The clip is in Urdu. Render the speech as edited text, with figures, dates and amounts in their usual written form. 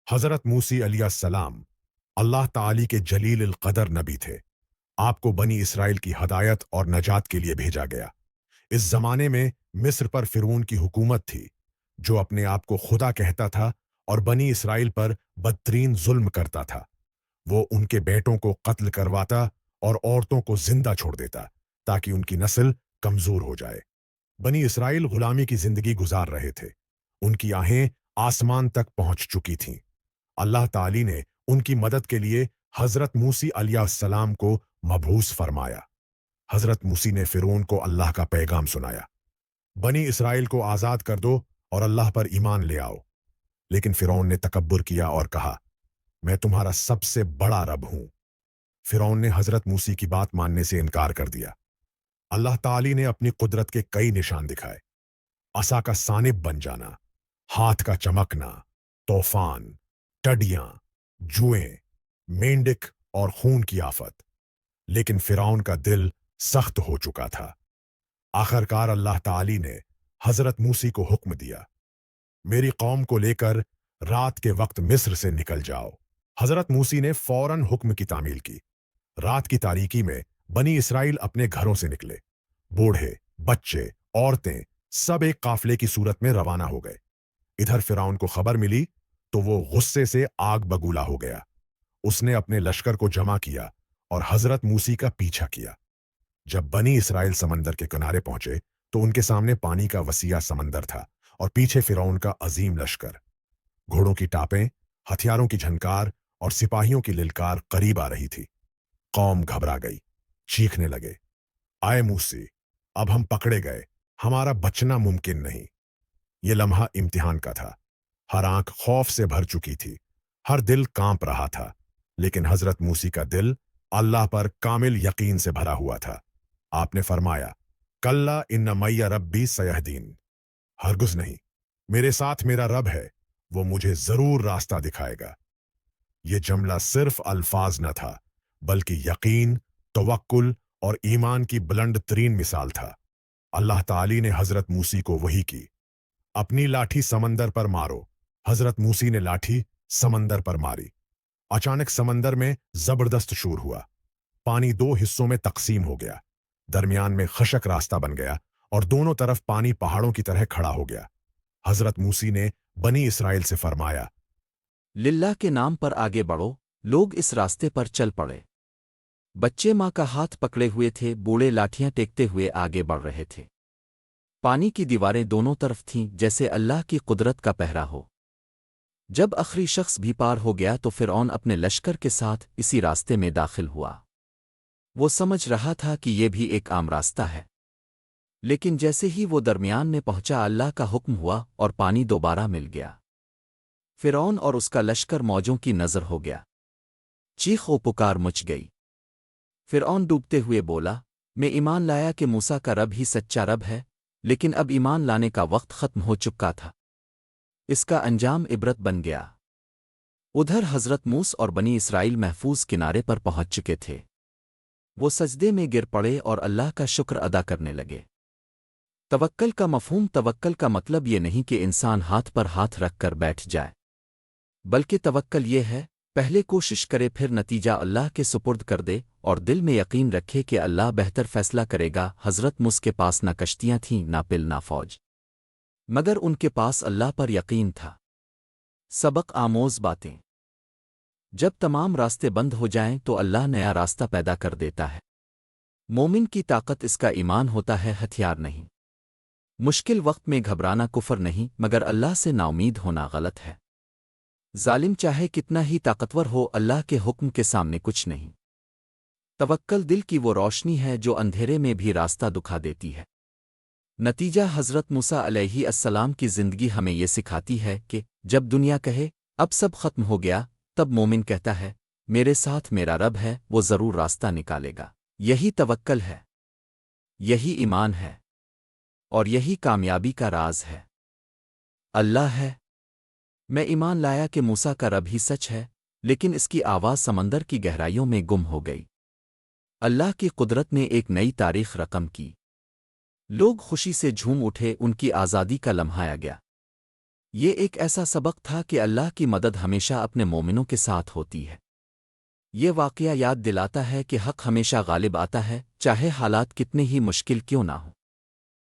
حضرت موسی علیہ السلام اللہ تعالی کے جلیل القدر نبی تھے۔ آپ کو بنی اسرائیل کی ہدایت اور نجات کے لیے بھیجا گیا۔ اس زمانے میں مصر پر فرعون کی حکومت تھی، جو اپنے آپ کو خدا کہتا تھا اور بنی اسرائیل پر بدترین ظلم کرتا تھا۔ وہ ان کے بیٹوں کو قتل کرواتا اور عورتوں کو زندہ چھوڑ دیتا تاکہ ان کی نسل کمزور ہو جائے۔ بنی اسرائیل غلامی کی زندگی گزار رہے تھے۔ ان کی آہیں آسمان تک پہنچ چکی تھیں۔ اللہ تعالی نے ان کی مدد کے لیے حضرت موسی علیہ السلام کو مبعوث فرمایا۔ حضرت موسی نے فرعون کو اللہ کا پیغام سنایا، بنی اسرائیل کو آزاد کر دو اور اللہ پر ایمان لے آؤ۔ لیکن فرعون نے تکبر کیا اور کہا، میں تمہارا سب سے بڑا رب ہوں۔ فرعون نے حضرت موسی کی بات ماننے سے انکار کر دیا۔ اللہ تعالی نے اپنی قدرت کے کئی نشان دکھائے: عصا کا سانب بن جانا، ہاتھ کا چمکنا، طوفان، ٹڈیاں، جوئیں، مینڈک اور خون کی آفت۔ لیکن فرعون کا دل سخت ہو چکا تھا۔ آخرکار اللہ تعالی نے حضرت موسی کو حکم دیا، میری قوم کو لے کر رات کے وقت مصر سے نکل جاؤ۔ حضرت موسی نے فوراً حکم کی تعمیل کی۔ رات کی تاریکی میں بنی اسرائیل اپنے گھروں سے نکلے۔ بوڑھے، بچے، عورتیں سب ایک قافلے کی صورت میں روانہ ہو گئے۔ ادھر فرعون کو خبر ملی تو وہ غصے سے آگ بگولا ہو گیا۔ اس نے اپنے لشکر کو جمع کیا اور حضرت موسی کا پیچھا کیا۔ جب بنی اسرائیل سمندر کے کنارے پہنچے تو ان کے سامنے پانی کا وسیع سمندر تھا اور پیچھے فرعون کا عظیم لشکر۔ گھوڑوں کی ٹاپیں، ہتھیاروں کی جھنکار اور سپاہیوں کی للکار قریب آ رہی تھی۔ قوم گھبرا گئی، چیخنے لگے، آئے موسی، اب ہم پکڑے گئے، ہمارا بچنا ممکن نہیں۔ یہ لمحہ امتحان کا تھا۔ ہر آنکھ خوف سے بھر چکی تھی، ہر دل کانپ رہا تھا، لیکن حضرت موسی کا دل اللہ پر کامل یقین سے بھرا ہوا تھا۔ آپ نے فرمایا، کلا ان معی ربی سیہدین، ہرگز نہیں، میرے ساتھ میرا رب ہے، وہ مجھے ضرور راستہ دکھائے گا۔ یہ جملہ صرف الفاظ نہ تھا، بلکہ یقین، توکل اور ایمان کی بلند ترین مثال تھا۔ اللہ تعالی نے حضرت موسی کو وحی کی، اپنی لاٹھی سمندر پر مارو۔ حضرت موسی نے لاٹھی سمندر پر ماری۔ اچانک سمندر میں زبردست شور ہوا۔ پانی دو حصوں میں تقسیم ہو گیا، درمیان میں خشک راستہ بن گیا اور دونوں طرف پانی پہاڑوں کی طرح کھڑا ہو گیا۔ حضرت موسی نے بنی اسرائیل سے فرمایا، للہ کے نام پر آگے بڑھو۔ لوگ اس راستے پر چل پڑے۔ بچے ماں کا ہاتھ پکڑے ہوئے تھے، بوڑھے لاٹھیاں ٹیکتے ہوئے آگے بڑھ رہے تھے۔ پانی کی دیواریں دونوں طرف تھیں، جیسے اللہ کی قدرت کا پہرا ہو۔ جب آخری شخص بھی پار ہو گیا تو فرعون اپنے لشکر کے ساتھ اسی راستے میں داخل ہوا۔ وہ سمجھ رہا تھا کہ یہ بھی ایک عام راستہ ہے، لیکن جیسے ہی وہ درمیان میں پہنچا، اللہ کا حکم ہوا اور پانی دوبارہ مل گیا۔ فرعون اور اس کا لشکر موجوں کی نظر ہو گیا۔ چیخ و پکار مچ گئی۔ فرعون ڈوبتے ہوئے بولا، میں ایمان لایا کہ موسیٰ کا رب ہی سچا رب ہے، لیکن اب ایمان لانے کا وقت ختم ہو چکا تھا۔ اس کا انجام عبرت بن گیا۔ ادھر حضرت موسی اور بنی اسرائیل محفوظ کنارے پر پہنچ چکے تھے۔ وہ سجدے میں گر پڑے اور اللہ کا شکر ادا کرنے لگے۔ توکل کا مفہوم، توکل کا مطلب یہ نہیں کہ انسان ہاتھ پر ہاتھ رکھ کر بیٹھ جائے، بلکہ توکل یہ ہے، پہلے کوشش کرے پھر نتیجہ اللہ کے سپرد کر دے اور دل میں یقین رکھے کہ اللہ بہتر فیصلہ کرے گا۔ حضرت موسی کے پاس نہ کشتیاں تھیں، نہ پل، نہ فوج، مگر ان کے پاس اللہ پر یقین تھا۔ سبق آموز باتیں: جب تمام راستے بند ہو جائیں تو اللہ نیا راستہ پیدا کر دیتا ہے۔ مومن کی طاقت اس کا ایمان ہوتا ہے، ہتھیار نہیں۔ مشکل وقت میں گھبرانا کفر نہیں، مگر اللہ سے نا امید ہونا غلط ہے۔ ظالم چاہے کتنا ہی طاقتور ہو، اللہ کے حکم کے سامنے کچھ نہیں۔ توکل دل کی وہ روشنی ہے جو اندھیرے میں بھی راستہ دکھا دیتی ہے۔ نتیجہ: حضرت موسیٰ علیہ السلام کی زندگی ہمیں یہ سکھاتی ہے کہ جب دنیا کہے اب سب ختم ہو گیا، تب مومن کہتا ہے، میرے ساتھ میرا رب ہے، وہ ضرور راستہ نکالے گا۔ یہی توکل ہے، یہی ایمان ہے، اور یہی کامیابی کا راز ہے۔ اللہ ہے۔ میں ایمان لایا کہ موسیٰ کا رب ہی سچ ہے، لیکن اس کی آواز سمندر کی گہرائیوں میں گم ہو گئی۔ اللہ کی قدرت نے ایک نئی تاریخ رقم کی۔ لوگ خوشی سے جھوم اٹھے، ان کی آزادی کا لمحہ آ گیا۔ یہ ایک ایسا سبق تھا کہ اللہ کی مدد ہمیشہ اپنے مومنوں کے ساتھ ہوتی ہے۔ یہ واقعہ یاد دلاتا ہے کہ حق ہمیشہ غالب آتا ہے، چاہے حالات کتنے ہی مشکل کیوں نہ ہوں۔